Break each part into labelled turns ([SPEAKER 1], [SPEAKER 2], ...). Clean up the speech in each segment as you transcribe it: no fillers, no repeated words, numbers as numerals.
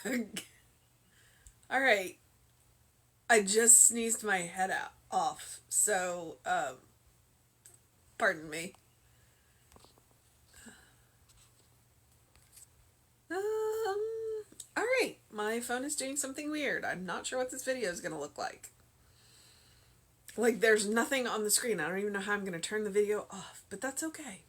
[SPEAKER 1] All right. I just sneezed my head out off, so pardon me. All right. My phone is doing something weird. I'm not sure what this video is going to look like. Like, there's nothing on the screen. I don't even know how I'm going to turn the video off, but that's okay.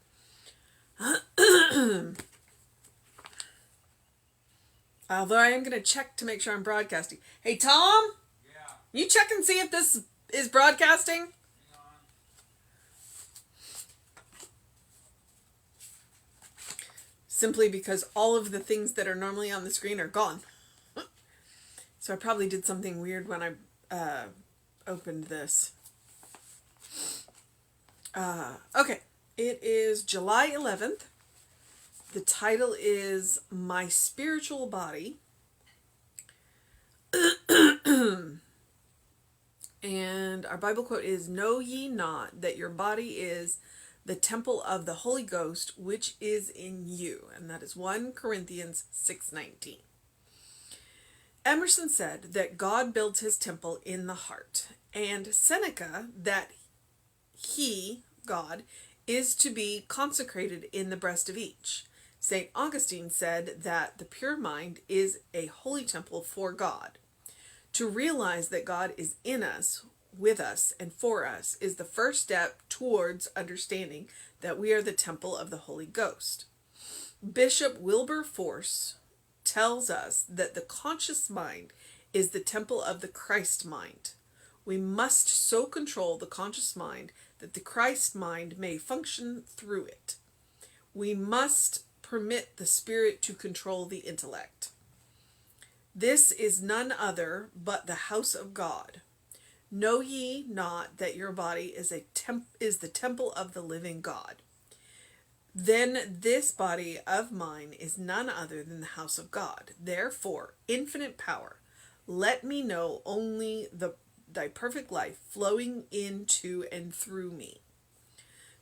[SPEAKER 1] Although I am going to check to make sure I'm broadcasting. Hey, Tom?
[SPEAKER 2] Yeah.
[SPEAKER 1] You check and see if this is broadcasting?
[SPEAKER 2] Hang on.
[SPEAKER 1] Simply because all of the things that are normally on the screen are gone. So I probably did something weird when I opened this. Okay. It is July 11th. The title is My Spiritual Body. And our Bible quote is, "Know ye not that your body is the temple of the Holy Ghost, which is in you?" And that is 1 Corinthians 6:19. Emerson said that God builds his temple in the heart, and Seneca that he, God, is to be consecrated in the breast of each. St. Augustine said that the pure mind is a holy temple for God. To realize that God is in us, with us, and for us is the first step towards understanding that we are the temple of the Holy Ghost. Bishop Wilberforce tells us that the conscious mind is the temple of the Christ mind. We must so control the conscious mind that the Christ mind may function through it. We must permit the spirit to control the intellect. This is none other but the house of God. Know ye not that your body is the temple of the living God? Then this body of mine is none other than the house of God. Therefore, infinite power, let me know only thy perfect life flowing into and through me.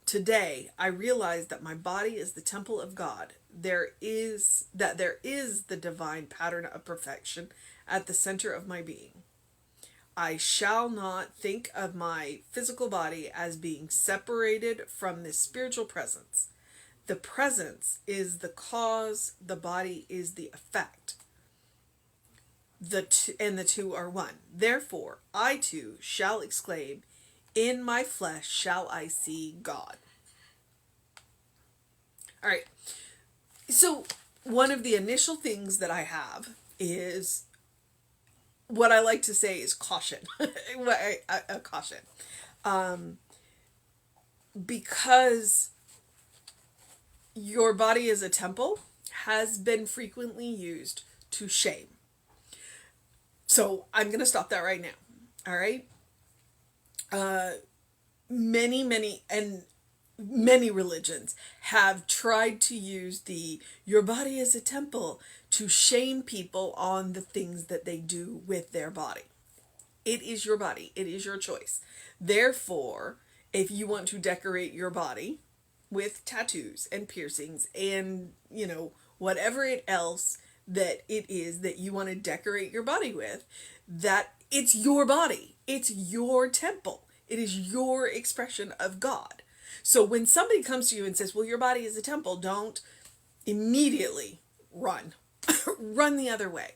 [SPEAKER 1] Today, I realize that my body is the temple of God. There is the divine pattern of perfection at the center of my being. I shall not think of my physical body as being separated from this spiritual presence. The presence is the cause, the body is the effect. The two are one. Therefore, I too shall exclaim, "In my flesh shall I see God." All right. So, one of the initial things that I have is what I like to say is caution. A caution. Because your body is a temple has been frequently used to shame. So I'm going to stop that right now. All right. Many religions have tried to use the "your body is a temple" to shame people on the things that they do with their body. It is your body. It is your choice. Therefore, if you want to decorate your body with tattoos and piercings and, whatever it else that it is that you want to decorate your body with, that it's your body. It's your temple. It is your expression of God. So when somebody comes to you and says, "Well, your body is a temple," don't immediately run. Run the other way.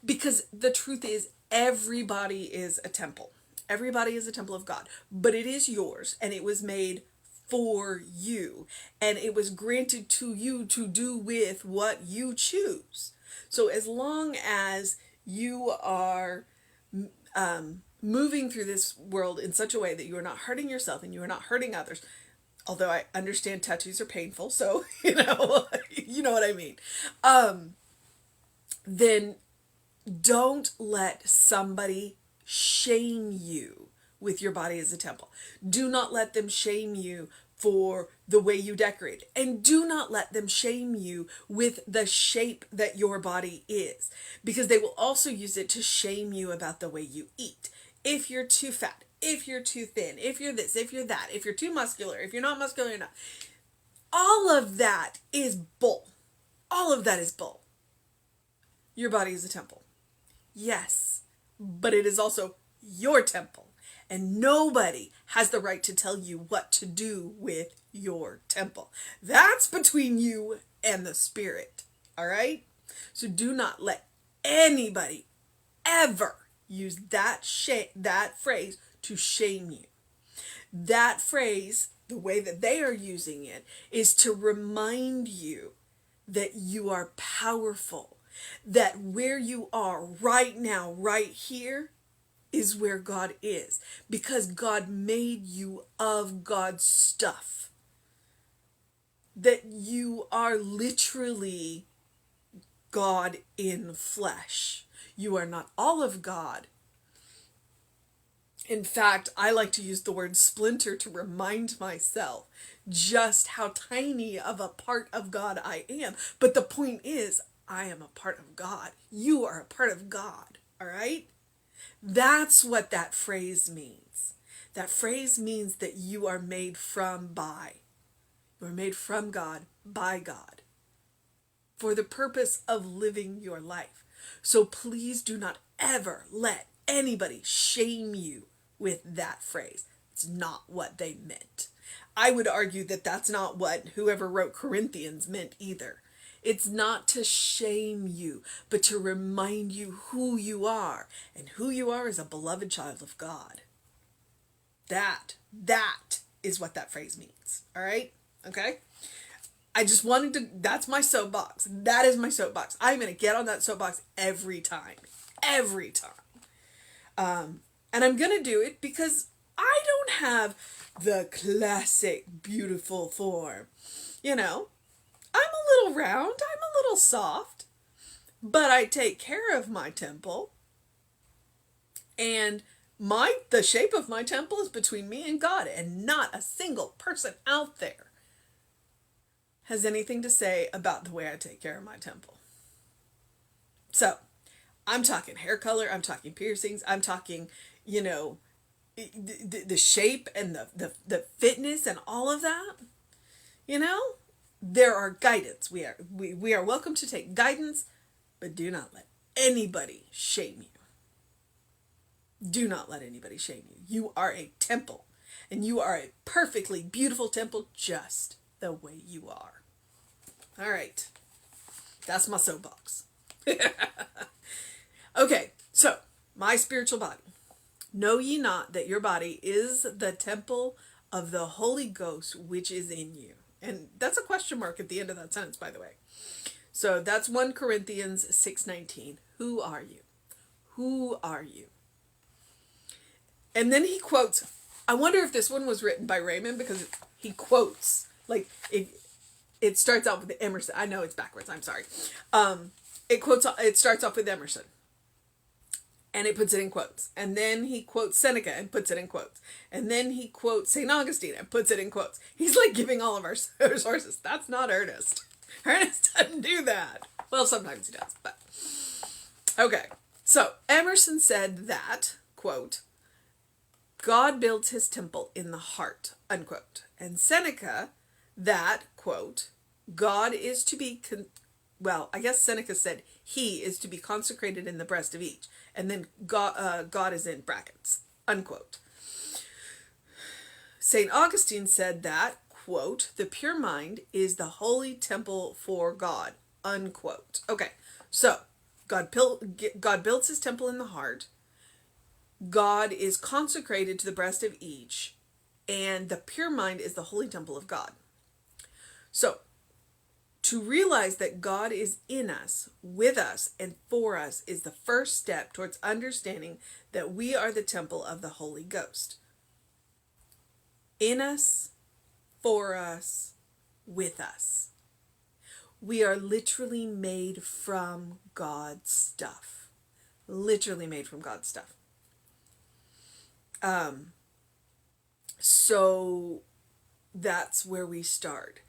[SPEAKER 1] Because the truth is, everybody is a temple. Everybody is a temple of God. But it is yours, and it was made for you. And it was granted to you to do with what you choose. So as long as you are moving through this world in such a way that you are not hurting yourself and you are not hurting others, although I understand tattoos are painful, so you know what I mean, then don't let somebody shame you with your body as a temple. Do not let them shame you for the way you decorate it. And do not let them shame you with the shape that your body is, because they will also use it to shame you about the way you eat. If you're too fat, if you're too thin, if you're this, if you're that, if you're too muscular, if you're not muscular enough, all of that is bull. All of that is bull. Your body is a temple. Yes, but it is also your temple. And nobody has the right to tell you what to do with your temple. That's between you and the Spirit. All right? So do not let anybody ever use that phrase to shame you. That phrase, the way that they are using it, is to remind you that you are powerful, that where you are right now, right here, is where God is, because God made you of God's stuff. That you are literally God in flesh. You are not all of God. In fact, I like to use the word splinter to remind myself just how tiny of a part of God I am. But the point is, I am a part of God. You are a part of God. All right? That's what that phrase means. That phrase means that you are made by. You are made from God, by God, for the purpose of living your life. So please do not ever let anybody shame you with that phrase. It's not what they meant. I would argue that that's not what whoever wrote Corinthians meant either. It's not to shame you, but to remind you who you are. And who you are is a beloved child of God. That is what that phrase means. All right? Okay? I just wanted to, that's my soapbox. That is my soapbox. I'm going to get on that soapbox every time. Every time. And I'm going to do it because I don't have the classic beautiful form. You know, I'm a little round, I'm a little soft, but I take care of my temple. And the shape of my temple is between me and God, and not a single person out there has anything to say about the way I take care of my temple. So, I'm talking hair color, I'm talking piercings, I'm talking, you know, the shape and the fitness and all of that. You know, there are guidance. We are welcome to take guidance, but do not let anybody shame you. Do not let anybody shame you. You are a temple, and you are a perfectly beautiful temple just the way you are. All right. That's my soapbox. Okay, so my spiritual body. Know ye not that your body is the temple of the Holy Ghost which is in you? And that's a question mark at the end of that sentence, by the way. So that's 1 Corinthians 6:19. Who are you? Who are you? And then he quotes, I wonder if this one was written by Raymond, because he quotes, like, it starts out with Emerson. I know it's backwards, I'm sorry. It starts off with Emerson. And it puts it in quotes. And then he quotes Seneca and puts it in quotes. And then he quotes St. Augustine and puts it in quotes. He's like giving all of our sources. That's not Ernest. Ernest doesn't do that. Well, sometimes he does, but. Okay. So, Emerson said that, quote, God builds his temple in the heart, unquote. And Seneca, that, quote, God is to be, I guess Seneca said he is to be consecrated in the breast of each. And then God is in brackets, unquote. St. Augustine said that, quote, the pure mind is the holy temple for God, unquote. Okay, so God builds his temple in the heart. God is consecrated to the breast of each. And the pure mind is the holy temple of God. So, to realize that God is in us, with us, and for us is the first step towards understanding that we are the temple of the Holy Ghost. In us, for us, with us. We are literally made from God's stuff. Literally made from God's stuff. So that's where we start.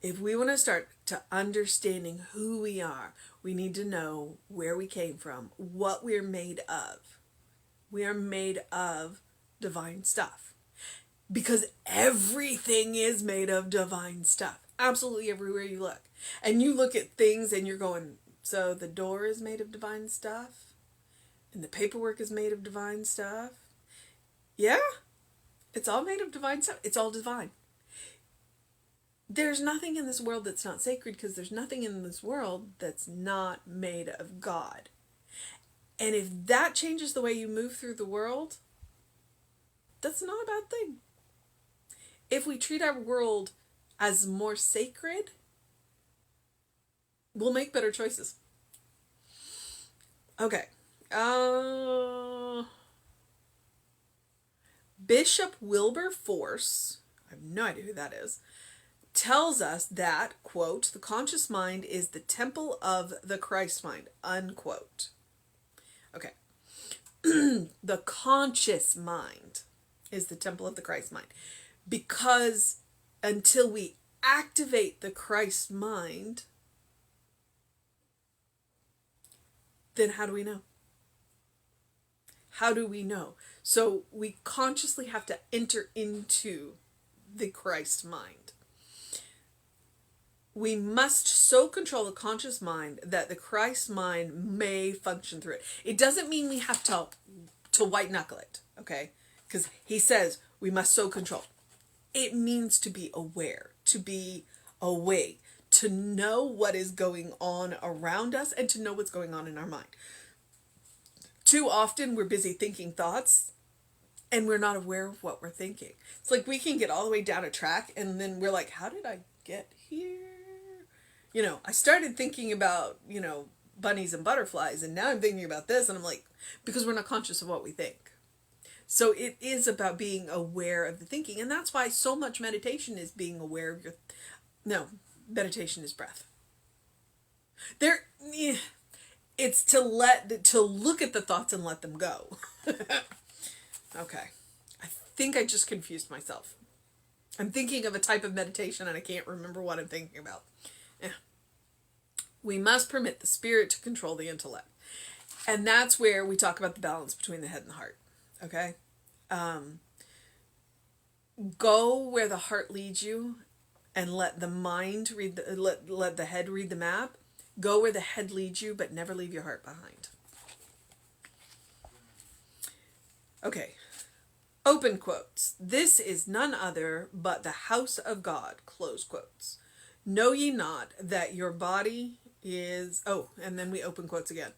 [SPEAKER 1] If we want to start to understanding who we are, we need to know where we came from, what we're made of. We are made of divine stuff. Because everything is made of divine stuff. Absolutely everywhere you look. And you look at things and you're going, So the door is made of divine stuff, and the paperwork is made of divine stuff. Yeah, it's all made of divine stuff. It's all divine. There's nothing in this world that's not sacred, because there's nothing in this world that's not made of God. And if that changes the way you move through the world, that's not a bad thing. If we treat our world as more sacred, we'll make better choices. Okay. Bishop Wilberforce, I have no idea who that is, tells us that, quote, the conscious mind is the temple of the Christ mind, unquote. Okay. The conscious mind is the temple of the Christ mind. Because until we activate the Christ mind, then how do we know? How do we know? So we consciously have to enter into the Christ mind. We must so control the conscious mind that the Christ mind may function through it. It doesn't mean we have to white knuckle it, okay? Because he says we must so control. It means to be aware, to be awake, to know what is going on around us, and to know what's going on in our mind. Too often we're busy thinking thoughts and we're not aware of what we're thinking. It's like we can get all the way down a track and then we're like, how did I get here? You know, I started thinking about, bunnies and butterflies, and now I'm thinking about this, and I'm like, because we're not conscious of what we think. So it is about being aware of the thinking, and that's why so much meditation is being aware of meditation is breath. It's to look at the thoughts and let them go. Okay. I think I just confused myself. I'm thinking of a type of meditation and I can't remember what I'm thinking about. We must permit the spirit to control the intellect. And that's where we talk about the balance between the head and the heart. Okay? Go where the heart leads you and let the mind let the head read the map. Go where the head leads you, but never leave your heart behind. Okay. Open quotes. This is none other but the house of God. Close quotes. Know ye not that your body is... Oh, and then we open quotes again.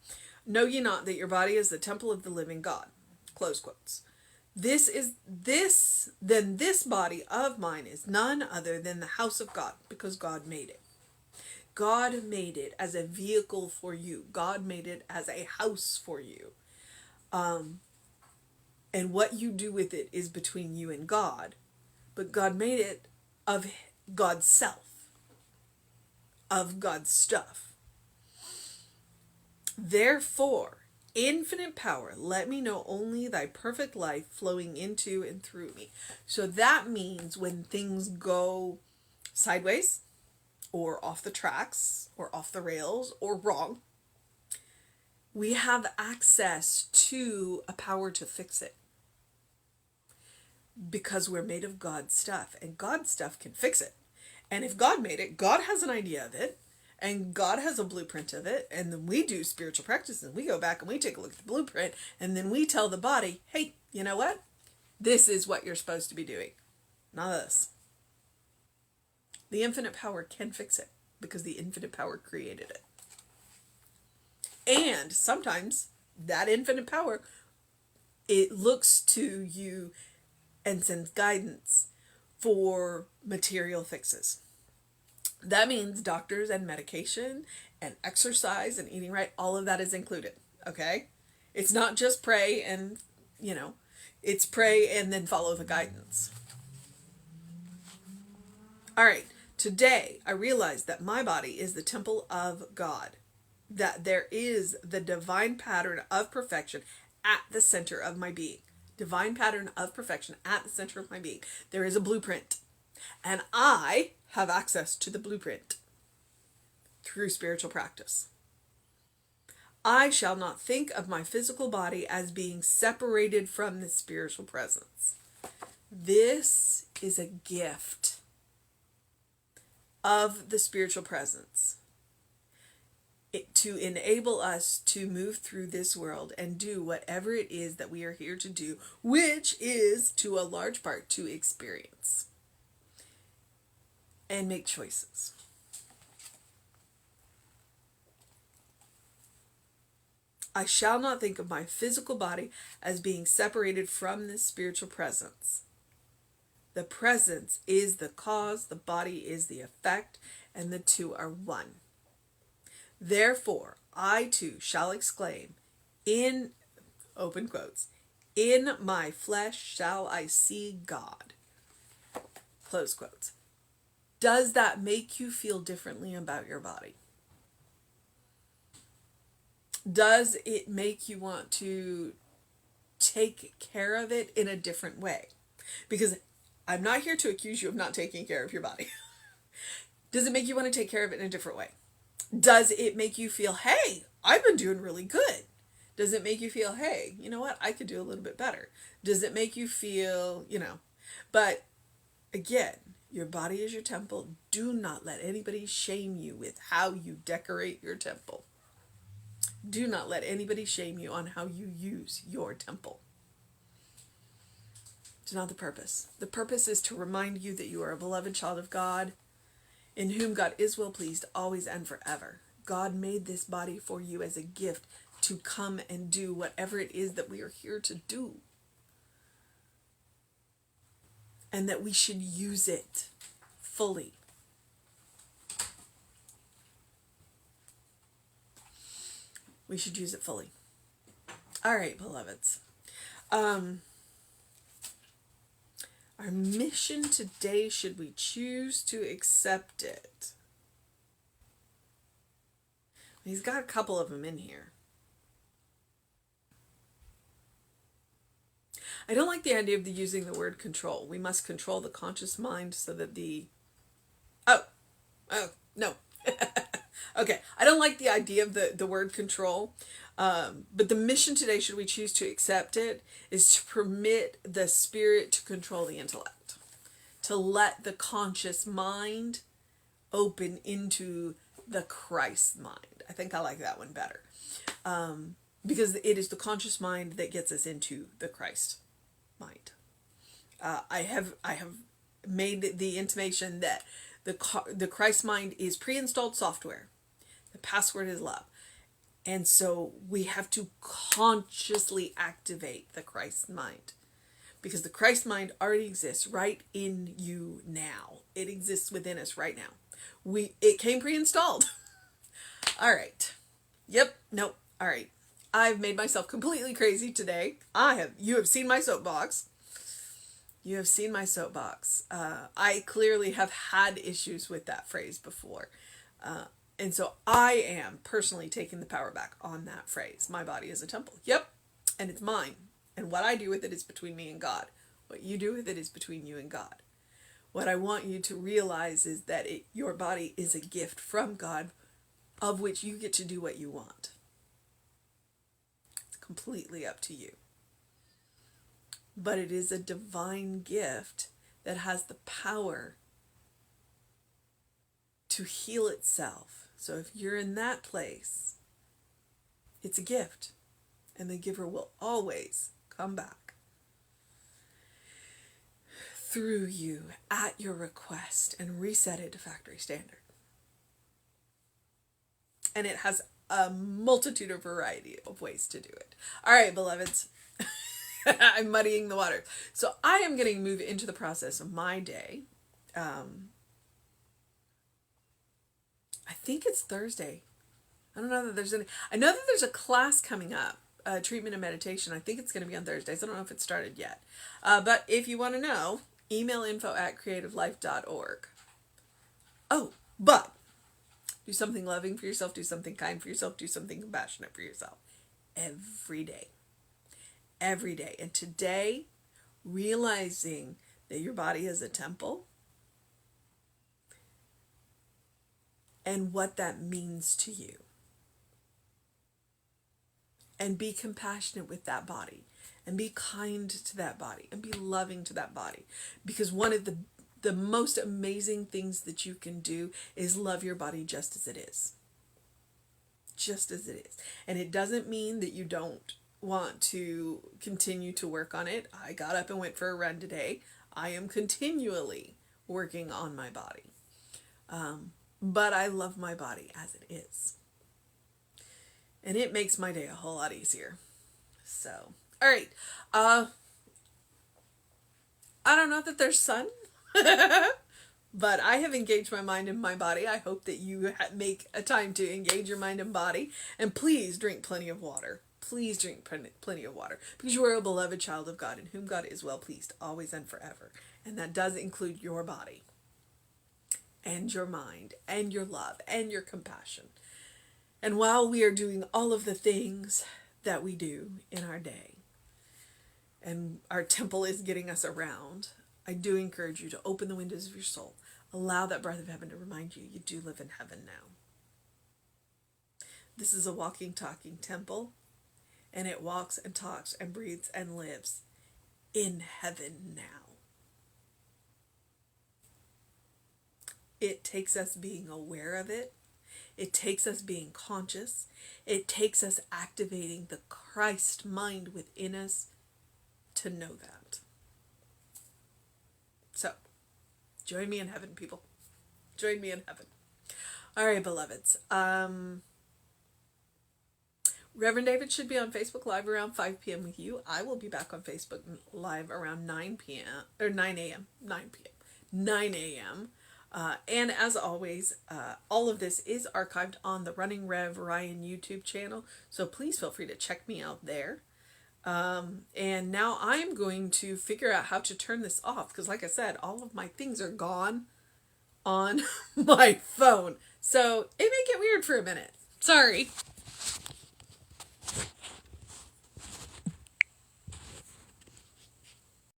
[SPEAKER 1] Know ye not that your body is the temple of the living God. Close quotes. Then this body of mine is none other than the house of God, because God made it. God made it as a vehicle for you. God made it as a house for you. And what you do with it is between you and God. But God made it of God's self, of God's stuff. Therefore, infinite power, let me know only thy perfect life flowing into and through me. So that means when things go sideways, or off the tracks, or off the rails, or wrong, we have access to a power to fix it. Because we're made of God's stuff, and God's stuff can fix it. And if God made it, God has an idea of it, and God has a blueprint of it, and then we do spiritual practice, and we go back and we take a look at the blueprint, and then we tell the body, hey, you know what? This is what you're supposed to be doing, not this. The infinite power can fix it, because the infinite power created it. And sometimes that infinite power, it looks to you and sends guidance for material fixes. That means doctors and medication and exercise and eating right, all of that is included, okay? It's not just pray and, it's pray and then follow the guidance. All right, today I realized that my body is the temple of God, that there is the divine pattern of perfection at the center of my being. Divine pattern of perfection at the center of my being. There is a blueprint. And I have access to the blueprint through spiritual practice. I shall not think of my physical body as being separated from the spiritual presence. This is a gift of the spiritual presence. to enable us to move through this world and do whatever it is that we are here to do, which is to a large part to experience and make choices. I shall not think of my physical body as being separated from this spiritual presence. The presence is the cause, the body is the effect, and the two are one. Therefore, I too shall exclaim, in, open quotes, in my flesh shall I see God. Close quotes. Does that make you feel differently about your body? Does it make you want to take care of it in a different way? Because I'm not here to accuse you of not taking care of your body. Does it make you want to take care of it in a different way? Does it make you feel, hey, I've been doing really good? Does it make you feel, hey, you know what, I could do a little bit better? Does it make you feel, but again, your body is your temple. Do not let anybody shame you with how you decorate your temple. Do not let anybody shame you on how you use your temple. It's not the purpose. The purpose is to remind you that you are a beloved child of God, in whom God is well pleased always and forever. God made this body for you as a gift to come and do whatever it is that we are here to do. And that we should use it fully. We should use it fully. All right, beloveds. Our mission today, should we choose to accept it? He's got a couple of them in here. I don't like the idea of using the word control. We must control the conscious mind so that no. Okay, I don't like the idea of the word control, but the mission today, should we choose to accept it, is to permit the spirit to control the intellect, to let the conscious mind open into the Christ mind. I think I like that one better, because it is the conscious mind that gets us into the Christ mind. I have made the intimation that the Christ mind is pre-installed software. The password is love. And so we have to consciously activate the Christ mind, because the Christ mind already exists right in you now. It exists within us right now. It came pre-installed. All right. Yep. Nope. All right. I've made myself completely crazy today. You have seen my soapbox. You have seen my soapbox. I clearly have had issues with that phrase before. And so I am personally taking the power back on that phrase. My body is a temple. Yep. And it's mine. And what I do with it is between me and God. What you do with it is between you and God. What I want you to realize is that your body is a gift from God, of which you get to do what you want. It's completely up to you. But it is a divine gift that has the power to heal itself. So if you're in that place, it's a gift, and the giver will always come back through you at your request and reset it to factory standard. And it has a multitude of variety of ways to do it. All right, beloveds. I'm muddying the water. So I am going to move into the process of my day. I think it's Thursday. I don't know that there's any. I know that there's a class coming up, treatment and meditation. I think it's going to be on Thursdays. I don't know if it started yet. But if you want to know, email info@creativelife.org. Oh, but do something loving for yourself. Do something kind for yourself. Do something compassionate for yourself. Every day. Every day. And today, realizing that your body is a temple and what that means to you. And be compassionate with that body, and be kind to that body, and be loving to that body. Because one of the most amazing things that you can do is love your body just as it is. just as it is. And it doesn't mean that you don't want to continue to work on it. I got up and went for a run today. I am continually working on my body. But I love my body as it is. And it makes my day a whole lot easier. So, all right. I don't know that there's sun. But I have engaged my mind and my body. I hope that you make a time to engage your mind and body. And please drink plenty of water. Please drink plenty of water. Because you are a beloved child of God in whom God is well pleased, always and forever. And that does include your body. And your mind. And your love. And your compassion. And while we are doing all of the things that we do in our day, and our temple is getting us around, I do encourage you to open the windows of your soul. Allow that breath of heaven to remind you do live in heaven now. This is a walking, talking temple, and it walks and talks and breathes and lives in heaven now. It takes us being aware of it. It takes us being conscious. It takes us activating the Christ mind within us to know that. So, join me in heaven, people. Join me in heaven. All right, beloveds. Reverend David should be on Facebook Live around 5 p.m. with you. I will be back on Facebook Live around 9 p.m. or 9 a.m. 9 p.m. 9 a.m. And as always, all of this is archived on the Running Rev Ryan YouTube channel. So please feel free to check me out there. And now I'm going to figure out how to turn this off. Because like I said, all of my things are gone on my phone. So it may get weird for a minute. Sorry.